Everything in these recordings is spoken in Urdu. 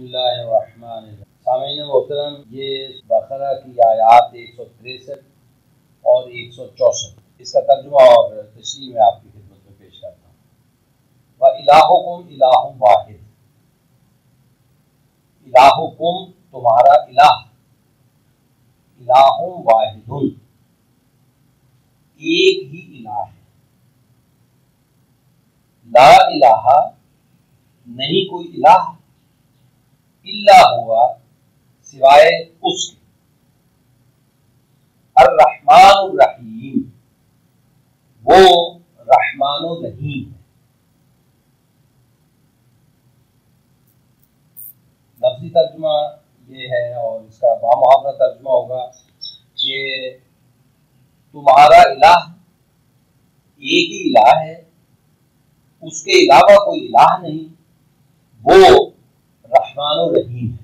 اللہ الرحمن الرحیم۔ سامعین محترم، یہ بقرہ کی آیات 163 اور 164، اس کا ترجمہ اور تشریح میں آپ کی خدمت میں پیش کرتا ہوں۔ وَإِلَٰهُكُمْ إِلَٰهٌ وَاحِدٌ، الہکم تمہارا الہ، الہ واحد ایک ہی الہ ہے، لا الہ نہیں کوئی الہ، الا ہوا سوائے اس کے، الرحمن الرحیم وہ رحمان و رحیم ہے۔ لفظی ترجمہ یہ ہے اور اس کا بامحاورہ ترجمہ ہوگا کہ تمہارا الہ ایک ہی الہ ہے، اس کے علاوہ کوئی الہ نہیں، وہ رحمان و رحیم ہے۔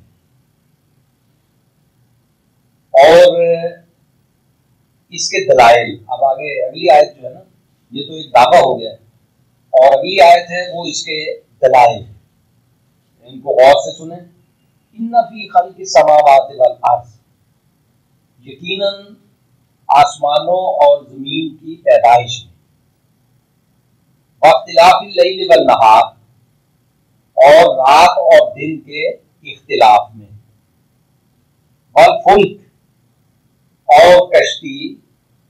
اور اس کے دلائل، اب آگے اگلی آیت جو ہے نا، یہ تو ایک دعویٰ ہو گیا ہے، اور اگلی آیت ہے وہ اس کے دلائل ہیں، ان کو غور سے سنیں۔ ان فی خلق السماوات والارض، یقیناً آسمانوں اور زمین کی پیدائش میں، واختلاف اللیل والنہار اور رات اور دن کے اختلاف میں، والفلک اور کشتی،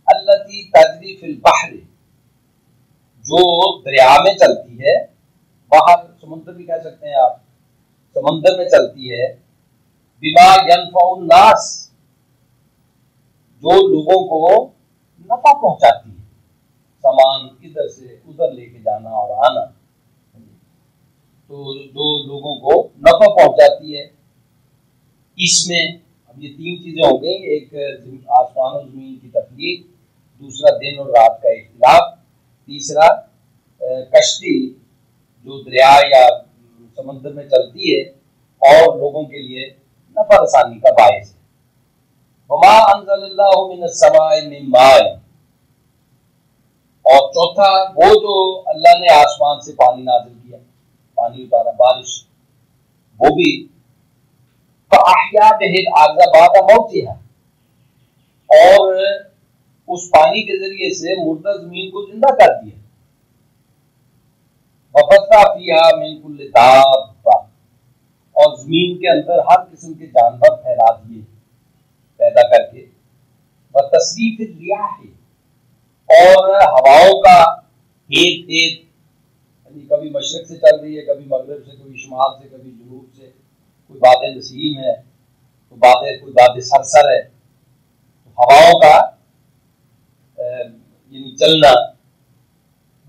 التی تجری فی البحر جو دریا میں چلتی ہے، باہر سمندر بھی کہہ سکتے ہیں آپ، سمندر میں چلتی ہے، بما ینفع الناس جو لوگوں کو نفع پہنچاتی ہے، سامان ادھر سے ادھر لے کے جانا اور آنا، تو جو لوگوں کو نفع پہنچاتی ہے، اس میں اب یہ تین چیزیں ہو گئی، ایک آسمان و زمین کی تخلیق، دوسرا دن اور رات کا اختلاف، تیسرا کشتی جو دریا یا سمندر میں چلتی ہے اور لوگوں کے لیے نفع رسانی کا باعث ہے۔ وما انزل اللہ من السماء من ماء، اور چوتھا وہ جو اللہ نے آسمان سے پانی نازل کیا، پانی اتارا، بارش، وہ بھی فاحیا بہ الارض بعد موتها، اور اس پانی کے ذریعے سے مردہ زمین کو زندہ کر دیا، وبث فیہا من کل دابہ، اور زمین کے اندر ہر قسم کے جانور پھیلا دیے پیدا کر کے، وتصریف الریاح، اور ہواؤں کا ہیل پھیر، یعنی کبھی مشرق سے چل رہی ہے، کبھی مغرب سے، کبھی شمال سے، کبھی جنوب سے، کوئی باد نسیم ہے، کوئی باد سرسر ہے، ہواؤں کا یعنی چلنا،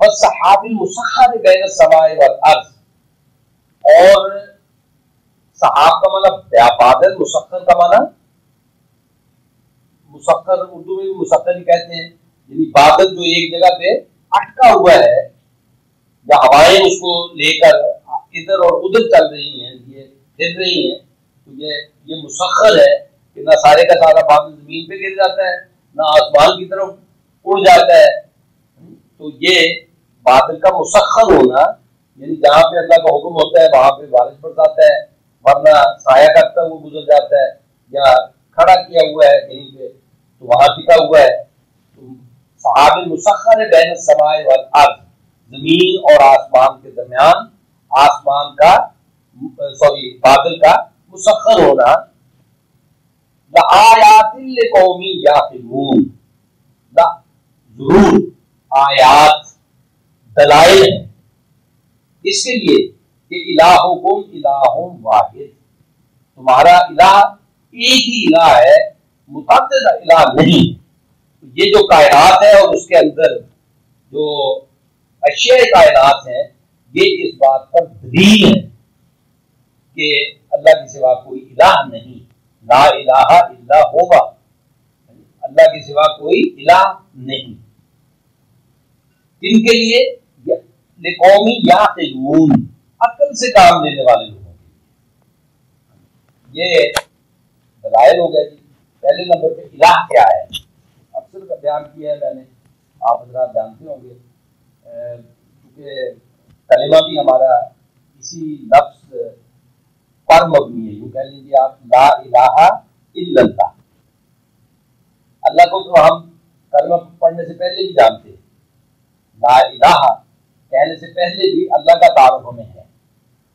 والسحاب المسخر بین السماء والارض، اور سحاب کا مطلب بادل، مسخر کا معنی مسخر اردو میں بھی مسخر ہی کہتے ہیں، یعنی بادل جو ایک جگہ پہ اٹکا ہوا ہے یا ہوائیں اس کو لے کر ادھر اور ادھر چل رہی ہیں، یہ پھر رہی ہیں، تو یہ مسخر ہے کہ نہ سارے کا سارا بادل زمین پہ گر جاتا ہے، نہ آسمان کی طرف اڑ جاتا ہے، تو یہ بادل کا مسخر ہونا، یعنی جہاں پہ اللہ کا حکم ہوتا ہے وہاں پہ بارش برساتا ہے، ورنہ سایہ کرتا وہ گزر جاتا ہے، یا کھڑا کیا ہوا ہے کہیں پہ تو وہاں ٹکا ہوا ہے۔ سحاب المسخر بین السماء والارض، زمین اور آسمان کے درمیان آسمان کا بادل کا مسخر ہونا، لآیات لقوم یعقلون، ضرور آیات دلائل ہیں اس کے لیے کہ الہکم الہ واحد، تمہارا الہ ایک ہی الہ ہے، متعدد الہ نہیں۔ یہ جو کائنات ہے اور اس کے اندر جو اشیاء کائنات ہیں، یہ اس بات پر دلیل ہے کہ اللہ کے سوا کوئی الہ نہیں، لا الہ الا ہوگا، اللہ کے سوا کوئی الہ نہیں۔ ان کے لیے لقومی یعقلون، عقل سے کام لینے والے لوگوں کے لیے، یہ دلائل ہو گئے۔ پہلے نمبر پہ الہ کیا ہے، اکثر کا بیان کیا ہے میں نے، آپ حضرات جانتے ہوں گے، کیونکہ کلمہ بھی ہمارا اسی لفظ پر مبنی ہے، یوں کہہ لیجیے آپ لا الہ الا اللہ. اللہ کو تو ہم کلمہ پڑھنے سے پہلے بھی جانتے ہیں، لا الہ کہنے سے پہلے بھی اللہ کا تعارف ہمیں ہے،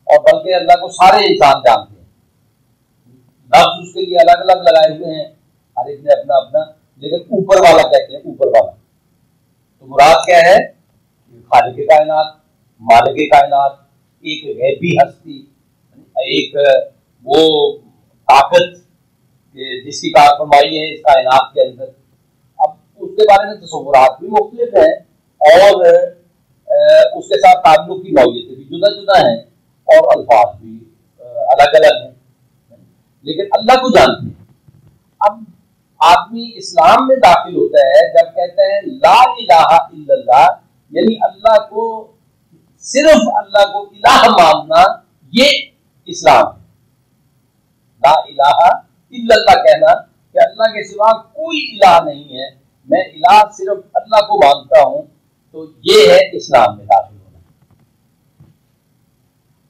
اور بلکہ اللہ کو سارے انسان جانتے ہیں. لفظ اس کے لیے الگ الگ لگائے ہوئے ہیں، ہر ایک نے اپنا اپنا، لیکن اوپر والا کہتے ہیں اوپر والا. تو مراد کیا ہے؟ خالق کائنات، مالک کائنات، ایک غیبی ہستی، ایک وہ طاقت جس کی کار فرمائی ہے اس کائنات کے اندر. اب اس کے بارے میں تصورات بھی مختلف ہیں اور اس کے ساتھ تعلق کی نوعیتیں بھی جدا جدا ہیں اور الفاظ بھی الگ الگ ہیں، لیکن اللہ کو جانتے ہیں. اب آدمی اسلام میں داخل ہوتا ہے جب کہتے ہیں لا الہ الا اللہ، یعنی اللہ کو صرف اللہ کو الہ ماننا، یہ اسلام ہے. لا الہ الا اللہ کہنا کہ اللہ کے سوا کوئی الہ نہیں ہے، میں الہ صرف اللہ کو مانتا ہوں، تو یہ ہے اسلام میں داخل ہونا.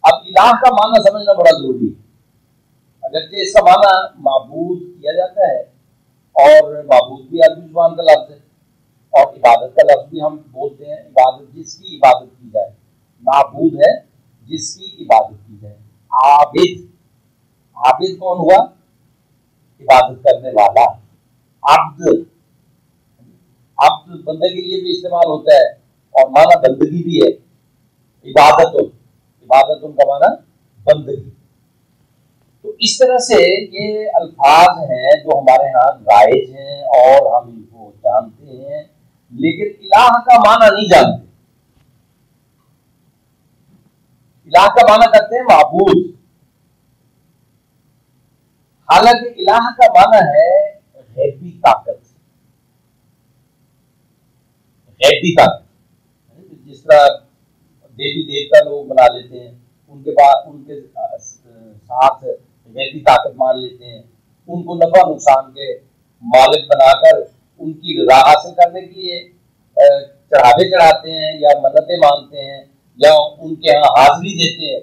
اب الہ کا معنی سمجھنا بڑا ضروری ہے. اگرچہ اس کا معنی معبود کیا جاتا ہے، اور معبود بھی عربی زبان کا لفظ ہے، اور عبادت کا لفظ بھی ہم بولتے ہیں. عبادت جس کی عبادت کی جائے، معبود ہے جس کی عبادت کی جائے. عابد، عابد کون ہوا؟ عبادت کرنے والا. عبد، عبد بندے کے لیے بھی استعمال ہوتا ہے اور معنی بندگی بھی ہے. عبادت، عبادت ان کا معنی بندگی. تو اس طرح سے یہ الفاظ ہیں جو ہمارے ہاں رائج ہیں اور ہم ان کو جانتے ہیں، لیکن الہ کا معنی نہیں جانتے. الہ کا معنی کرتے ہیں معبود، حالانکہ الہ کا معنی ہے غیبی طاقت. غیبی طاقت جس طرح دیوی دیوتا لوگ بنا لیتے ہیں، ان کے بعد ان کے ساتھ غیبی طاقت مان لیتے ہیں، ان کو نفع نقصان کے مالک بنا کر ان کی رضا حاصل کرنے کے لیے چڑھاوے چڑھاتے ہیں یا منتیں مانتے ہیں یا ان کے یہاں حاضری دیتے ہیں،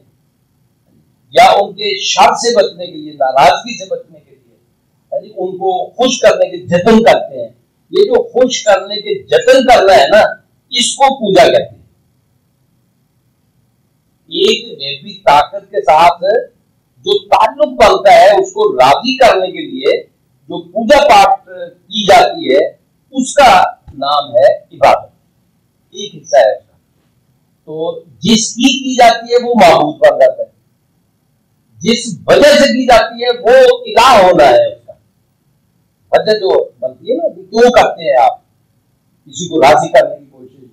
یا ان کے شر سے بچنے کے لیے، ناراضگی سے بچنے کے لیے ان کو خوش کرنے کے جتن کرتے ہیں. یہ جو خوش کرنے کے جتن کر رہا ہے نا، اس کو پوجا کہتے ہیں. ایک غیبی طاقت کے ساتھ جو تعلق بنتا ہے اس کو راضی کرنے کے لیے جو پوجا پاٹ کی جاتی ہے، اس کا نام ہے عبادت. ایک حصہ ہے اس کا. تو جس کی جاتی ہے وہ معبود بن جاتا ہے، جس وجہ سے کی جاتی ہے وہ الہ ہونا ہے. اس کا وجہ جو بنتی ہے نا، کیوں کرتے ہیں آپ؟ کسی کو راضی کرنے کی کوشش،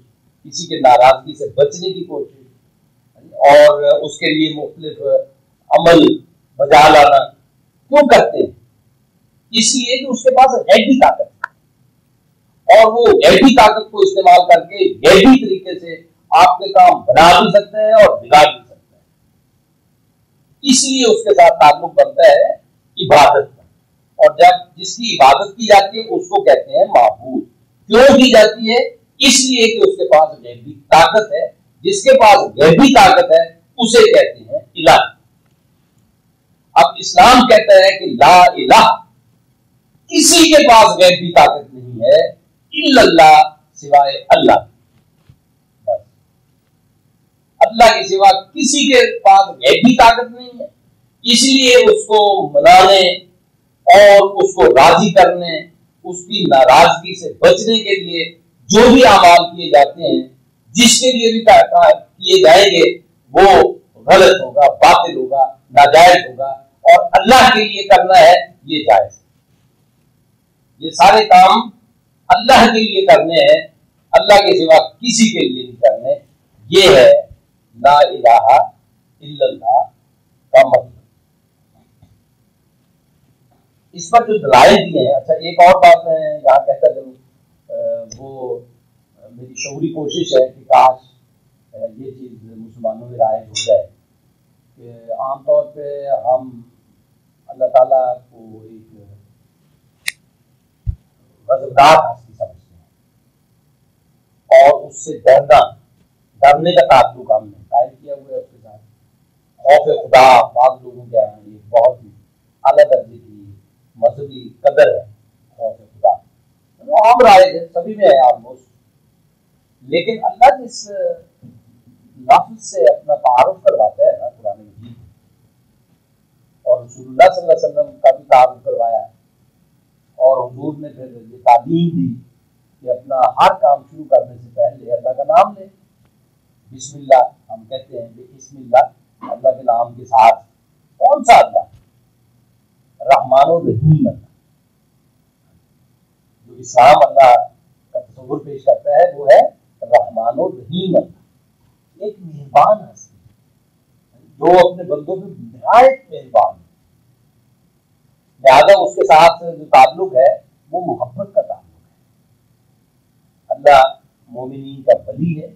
کسی کے ناراضگی سے بچنے کی کوشش، اور اس کے لیے مختلف عمل بجا لانا. کیوں کرتے ہیں؟ اس لیے کہ اس کے پاس غیبی طاقت ہے، اور وہ غیبی طاقت کو استعمال کر کے غیبی طریقے سے آپ کے کام بنا بھی سکتے ہیں اور بگاڑ بھی سکتے ہیں. اس لیے اس کے ساتھ تعلق بنتا ہے عبادت کا. اور جب جس کی عبادت کی جاتی ہے اس کو کہتے ہیں معبود. کیوں کی جاتی ہے؟ اس لیے کہ اس کے پاس غیبی طاقت ہے. جس کے پاس غیبی طاقت ہے اسے کہتے ہیں الہ. اب اسلام کہتا ہے کہ لا الہ، کسی کے پاس غیبی طاقت نہیں ہے الا اللہ، سوائے اللہ. بس اللہ کے سوا کسی کے پاس غیبی طاقت نہیں ہے. اس لیے اس کو منانے اور اس کو راضی کرنے، اس کی ناراضگی سے بچنے کے لیے جو بھی اعمال کیے جاتے ہیں، جس کے لیے بھی کیے جائیں گے وہ غلط ہوگا، باطل ہوگا، ناجائز ہوگا. اور اللہ کے لیے کرنا ہے یہ جائز. یہ سارے کام اللہ کے لیے کرنے ہیں، اللہ کے سوا کسی کے لیے نہیں کرنے. یہ ہے لا الہ الا اللہ کا مطلب. اس پر جو دلائل دیے ہیں. اچھا، ایک اور بات میں یہاں کہتا چلوں، وہ میری شعوری کوشش ہے کہ کاش یہ چیز مسلمانوں میں رائج ہو جائے کہ عام طور پہ ہم اللہ تعالیٰ کو ایک غضبناک ہستی سمجھتے ہیں، اور اس سے ڈرنے کا تعلق ہم نے قائم کیا ہوا ہے. اس کے ساتھ خوف خدا بعض لوگوں کے یہاں اعلیٰ درجے کی مذہبی قدر ہے خوف خدا، عام رائج ہے، سبھی میں ہے آلموسٹ. لیکن اللہ جس لفظ سے اپنا تعارف کرواتا ہے نا قرآن مجید، اور رسول اللہ صلی اللہ علیہ وسلم کا بھی تعارف کروایا، اور حضور نے پھر یہ تعلیم دی کہ اپنا ہر کام شروع کرنے سے پہلے اللہ کا نام لے. بسم اللہ ہم کہتے ہیں کہ بسم اللہ، اللہ کے نام کے ساتھ. کون سا اللہ؟ رحمان الرحیم اللہ. جو اسلام اللہ کا تصور پیش کرتا ہے وہ ہے رحمان الرحیم اللہ، ایک مہربان ہستی جو اپنے بندوں پہ نہایت مہربان ہے. لہٰذا اس کے ساتھ جو تعلق ہے وہ محبت کا تعلق ہے. اللہ مومنین کا ولی ہے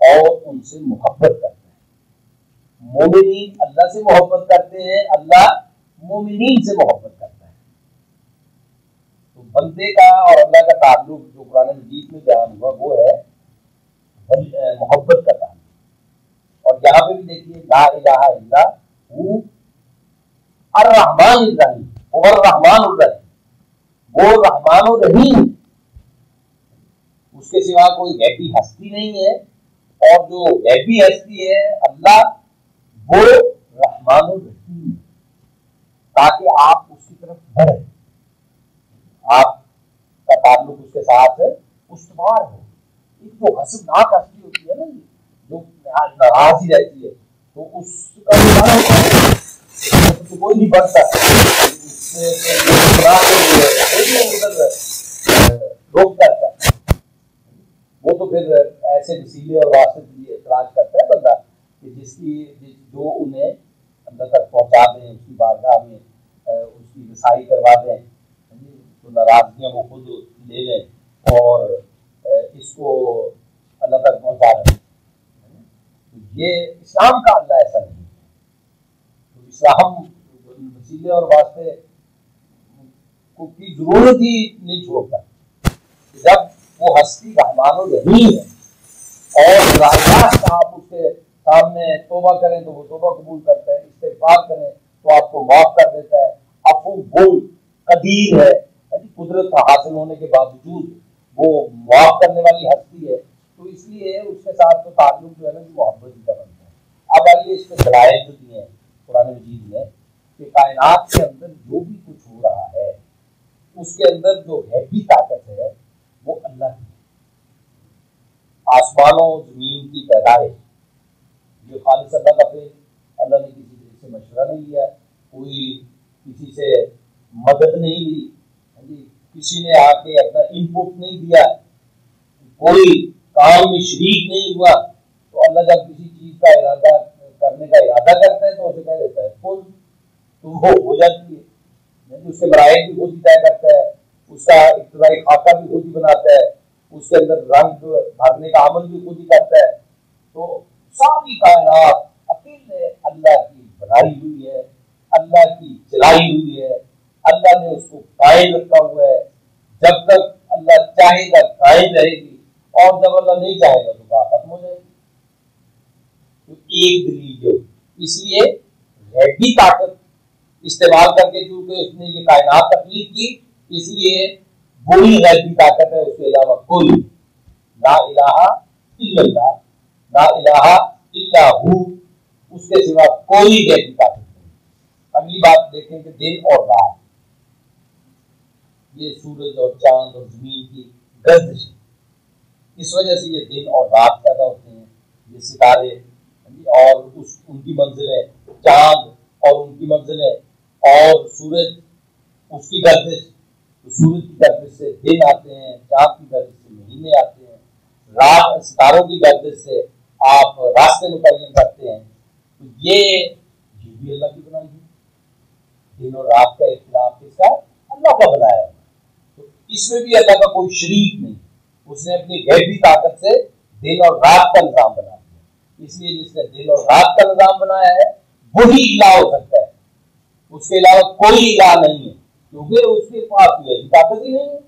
اور ان سے محبت کرتا ہے. مومنین اللہ سے محبت کرتے ہیں، اللہ مومنین سے محبت کرتا ہے. تو بندے کا اور اللہ کا تعلق جو قرآن مجید میں بیان ہوا وہ ہے محبت کا تعلق. اور یہاں پہ بھی دیکھیے لا الہ الا ہو الرحمن الرحیم، وہ الرحمن الرحیم، وہ رحمان الرحیم. اس کے سوا کوئی غیبی ہستی نہیں ہے، اور جو غیبی ہستی ہے اللہ وہ رحمان الرحیم ہے، تاکہ آپ اس کی طرف بڑھیں، آپ کا تعلق اس کے ساتھ استوار ہو. ایک جو حسناک ہستی ہوتی ہے نا جو ناراض ہی رہتی ہے تو اس کا کوئی نہیں بڑھتا، روک کرتا ہے. وہ تو پھر ایسے وسیلے اور واسطے کے لیے تلاش کرتا ہے بندہ کہ جس کی جو انہیں اندر تک پہنچا دیں، اس کی بارگاہ میں اس کی رسائی کروا دیں، تو ناراضگیاں وہ خود لے لیں اور اس کو اللہ تک پہنچا دیں. یہ اسلام کا اللہ ایسا نہیں ہے. تو اسلام وسیلے اور واسطے کی ضرورت ہی نہیں چھوڑتا. جب وہ ہستی رحمان الرحیم ہے اور راہ راست آپ اس کے سامنے توبہ کریں تو وہ توبہ قبول کرتا ہے، استغفار کریں تو آپ کو معاف کر دیتا ہے، عفو گو قدیر ہے، قدرت حاصل ہونے کے باوجود وہ معاف کرنے والی ہستی ہے. تو اس لیے اس کے ساتھ تو تعلق جو ہے نا محبت کا بنتا ہے. اب آئیے اس کے دلائل جو دیے ہیں قرآن مجید میں کہ کائنات کے اندر جو بھی کچھ ہو رہا ہے اس کے اندر جو غیبی طاقت ہے وہ اللہ کی ہے. آسمانوں زمین کی پیدائش یہ خالص اللہ کا فعل. اللہ نے کسی سے مشورہ نہیں لیا، کوئی کسی سے مدد نہیں لی، کسی نے آ کے اپنا ان پٹ نہیں دیا، کوئی کام میں شریک نہیں ہوا. تو اللہ جب کسی چیز کا ارادہ کرنے کا ارادہ کرتا ہے تو اسے کہہ دیتا ہے کن، تو وہ ہو جاتی ہے. اس کے مراحل بھی خود ہی طے کرتا ہے، اس کا ابتدائی خاکہ بھی خود ہی بناتا ہے، اس کے اندر رنگ بھرنے کا عمل بھی خود ہی کرتا ہے. تو ساری کائنات اکیلے اللہ کی بنائی ہوئی ہے، اللہ کی چلائی ہوئی ہے. اللہ نے اس کو قائم رکھا ہوا ہے. جب تک اللہ چاہے گا قائم رہے گی، اور جب اللہ نہیں چاہے گا تو بات ختم ہو جائے گی. تو ایک دلیل جو اس لیے غیبی طاقت استعمال کر کے چونکہ اس نے یہ کائنات تخلیق کی، اس لیے وہی غیبی طاقت ہے، اس کے علاوہ کوئی. لا الہ الا اللہ، لا الہ الا ہو، اس کے سوا کوئی غیبی طاقت نہیں. اگلی بات دیکھیں کہ دن اور رات، یہ سورج اور چاند اور زمین کی گردش، اس وجہ سے یہ دن اور رات پیدا ہوتے ہیں. یہ ستارے اور ان کی منزلیں، چاند اور ان کی منزلیں، اور سورج اس کی گردش، تو سورج کی گردش سے دن آتے ہیں، چاند کی گردش سے مہینے آتے ہیں، رات ستاروں کی گردش سے آپ راستے متعین کرتے ہیں. تو یہ بھی اللہ کی بنائی ہے. دن اور رات کا اختلاف کس کا؟ اللہ کا بنایا ہے. تو اس میں بھی اللہ کا کوئی شریک نہیں. اس نے اپنی غیبی طاقت سے دن اور رات کا نظام بنا دیا. اس لیے جس نے دن اور رات کا نظام بنایا ہے وہی الہ ہو سکتا ہے، اس کے علاوہ کوئی الہ نہیں ہے، کیونکہ اس کے پاس یہ طاقت ہی نہیں ہے.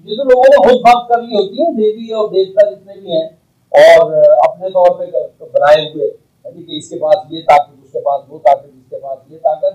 یہ تو لوگوں نے خود بات کر لی ہوتی ہے، دیوی اور دیوتا جتنے بھی ہیں اور اپنے طور پہ بنائے ہوئے کہ اس کے پاس یہ طاقت، اس کے پاس وہ طاقت، اس کے پاس یہ طاقت.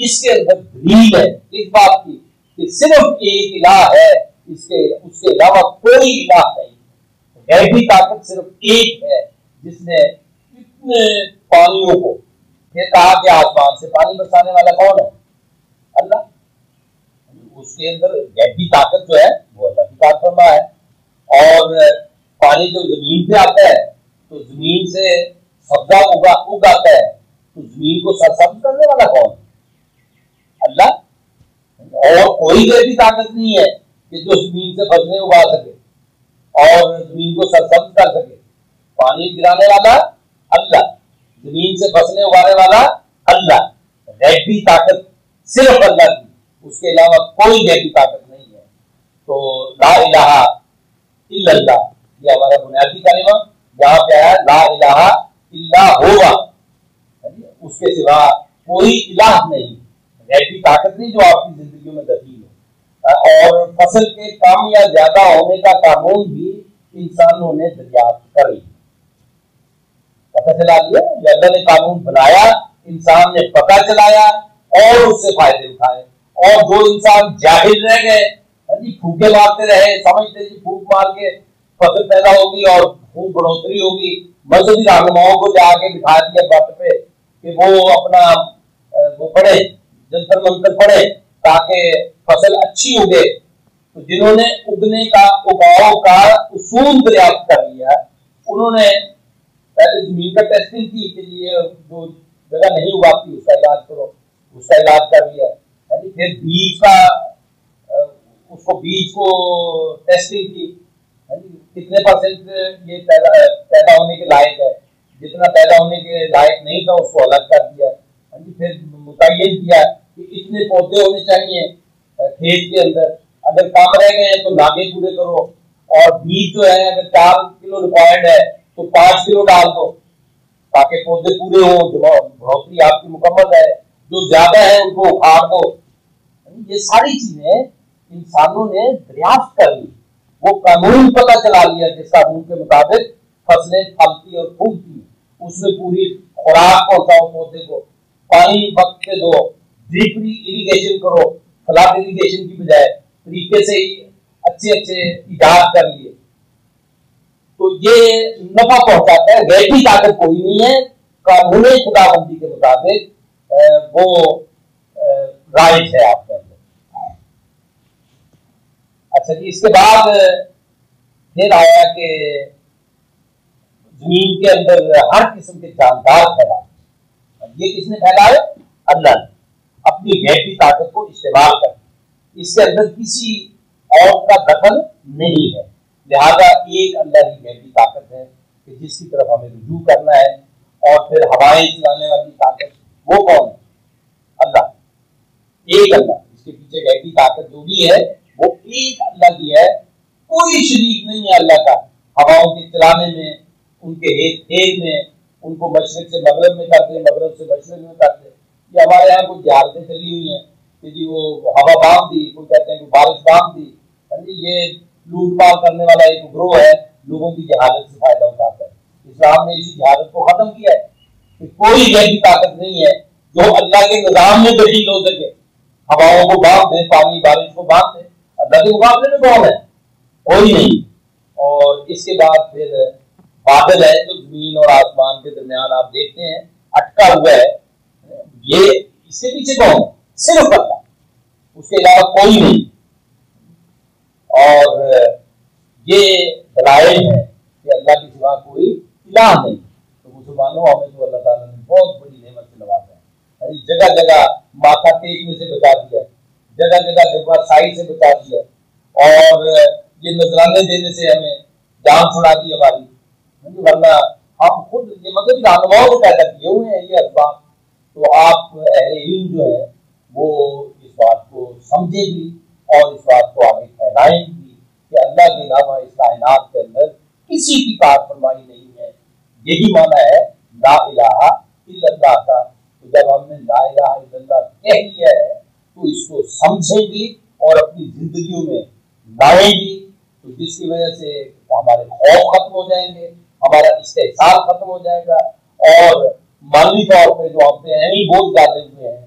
اس کے اندر دلیل ہے اس بات کی کہ صرف ایک الہ ہے، اس کے علاوہ کوئی الہ نہیں، غیبی طاقت صرف ایک ہے جس نے اتنے پانیوں کو، پھر کہا کہ آسمان سے پانی برسانے والا کون ہے؟ اللہ۔ اس کے اندر غیبی طاقت جو ہے وہ اللہ کی طاقت فرما ہے۔ اور پانی جو زمین پہ آتا ہے تو زمین سے سبزہ اگاتا ہے، تو زمین کو سرسبز کرنے والا کون ہے؟ اللہ۔ اور کوئی غیبی طاقت نہیں ہے کہ جو زمین سے فصلیں اگا سکے اور زمین کو سرسبز کر سکے۔ پانی گرانے والا اللہ، زمین سے فصلیں اگانے والا اللہ، غیبی طاقت صرف اللہ کی، اس کے علاوہ کوئی غیبی طاقت نہیں ہے۔ تو لا الہ الا اللہ یہ ہمارا بنیادی کلمہ جہاں پہ آیا لا الہ الا ہوا، اس کے سوا کوئی الہ نہیں، غیبی طاقت نہیں جو آپ کی زندگیوں میں دخیل ہو۔ اور فصل کے کم یا زیادہ ہونے کا قانون بھی انسانوں نے دریافت کر لیا، پتہ چلا لیا، اللہ نے قانون بنایا، انسان نے پتہ چلایا اور اس سے فائدے اٹھائے۔ اور جو انسان جاہل رہ گئے، پھوکے مارتے رہے، سمجھتے جی پھوک مار کے فصل پیدا ہوگی اور خوب بڑھوتری ہوگی، مذہبی رہنماؤں کو جا کے بٹھا دیا بات پہ کہ وہ اپنا وہ پڑھے، جنتر منتر پڑھے تاکہ فصل اچھی اگے۔ تو جنہوں نے اگنے کا، اگاؤ کا اصول دریافت کر لیا، انہوں نے پہلے زمین کا ٹیسٹنگ کی کہ یہ جو جگہ نہیں اگاتی اس کا علاج کرو، اس کا علاج کر لیا۔ پھر بیج کا، اس کو بیج کو ٹیسٹنگ کی، کتنے پرسنٹ یہ پیدا ہونے کے لائق ہے، جتنا پیدا ہونے کے لائق نہیں تھا اس کو الگ کر دیا۔ پھر متعین کیا کہ اتنے پودے ہونے چاہیے کھیت کے اندر، اگر کم رہ گئے ہیں تو ناگے پورے کرو، اور بیج جو ہے اگر 4 کلو ریکوائرڈ ہے تو 5 کلو ڈال دو تاکہ پودے پورے ہوں، بڑھوتری آپ کی مکمل ہے، جو زیادہ ہے ان کو اکھاڑ دو۔ یہ ساری چیزیں انسانوں نے دریافت کر لی، وہ قانون پتہ چلا لیا جس قانون کے مطابق فصلیں پھلتی اور پھولتی، اس میں پوری خوراک پہنچاؤ پودے کو، پانی وقت پہ دو، ڈریپ اریگیشن کرو، فلڈ اریگیشن کی بجائے طریقے سے ہی اچھے ایجاد کر لیے۔ تو یہ نفع پہنچاتا ہے، غیبی طاقت کوئی نہیں ہے، قانون خدا بندی کے مطابق وہ رائج ہے آپ کے اندر۔ اچھا جی، اس کے بعد پھر آیا کہ زمین کے اندر ہر قسم کے جاندار پھیلائے، یہ کس نے پھیلائے؟ اللہ نے، اپنی غیبی طاقت کو استعمال کر، اس کے اندر کسی اور کا دخل نہیں ہے، لہذا ایک اللہ کی غیبی طاقت ہے کہ جس کی طرف ہمیں رجوع کرنا ہے۔ اور پھر ہوائیں چلانے والی طاقت وہ کون ہے؟ اللہ، ایک اللہ، اس کے پیچھے غیبی طاقت جو بھی ہے وہ ایک اللہ کی ہے، کوئی شریک نہیں ہے اللہ کا ہواؤں کے چلانے میں، ان کے ہیل میں، ان کو مشرق سے مغرب میں کرتے، مغرب سے مشرق میں کرتے۔ یہ ہمارے یہاں کچھ جہالتیں چلی ہوئی ہیں کہ جی وہ ہوا باندھ دی، کوئی کہتے ہیں کہ بارش باندھ دی، یہ لوٹ مار کرنے والا ایک گروہ ہے، لوگوں کی جہالت سے فائدہ اٹھاتا ہے۔ اسلام نے اسی جہالت کو ختم کیا ہے کہ کوئی غیبی طاقت نہیں ہے جو اللہ کے نظام میں دخیل ہو سکے، ہواؤں کو باندھ دے، پانی بارش کو باندھ دے، اللہ کے مقابلے میں کون ہے؟ کوئی نہیں۔ اور اس کے بعد پھر بادل ہے جو زمین اور آسمان کے درمیان آپ دیکھتے ہیں اٹکا ہوا ہے، یہ اس کے پیچھے کون؟ صرف اللہ، اس کے علاوہ کوئی نہیں۔ اور یہ دلائل ہے کہ اللہ کے سوا کوئی الہ نہیں۔ تو مسلمانوں ہمیں تو اللہ تعالیٰ نے بہت بڑی نعمت سے نوازا ہے، جگہ جگہ ماتھا ٹیکنے سے بچا دیا، جگہ جگہ جبہ سائی سے بچا دیا، اور یہ نذرانے دینے سے ہمیں جان چھڑا دی ہماری، ورنہ ہم خود یہ مطلب رہنماؤں کو پیدا کیے ہوئے ہیں یہ اسباب۔ تو آپ اہل علم جو ہے وہ اس بات کو سمجھے بھی اور اس بات کو آگے پھیلائیں بھی کہ اللہ کے علاوہ اس کائنات کے اندر کسی کی کار فرمائی نہیں ہے۔ یہی معنی ہے لا الہ الا اللہ کا۔ تو جب ہم نے لا الہ الا اللہ کہہ لیا ہے تو اس کو سمجھیں بھی اور اپنی زندگیوں میں لائیں بھی، تو جس کی وجہ سے ہمارے خوف ختم ہو جائیں گے، ہمارا استحصال ختم ہو جائے گا، اور مالی طور پہ جو ہم پہ اہم بوجھ ڈالے ہوئے ہیں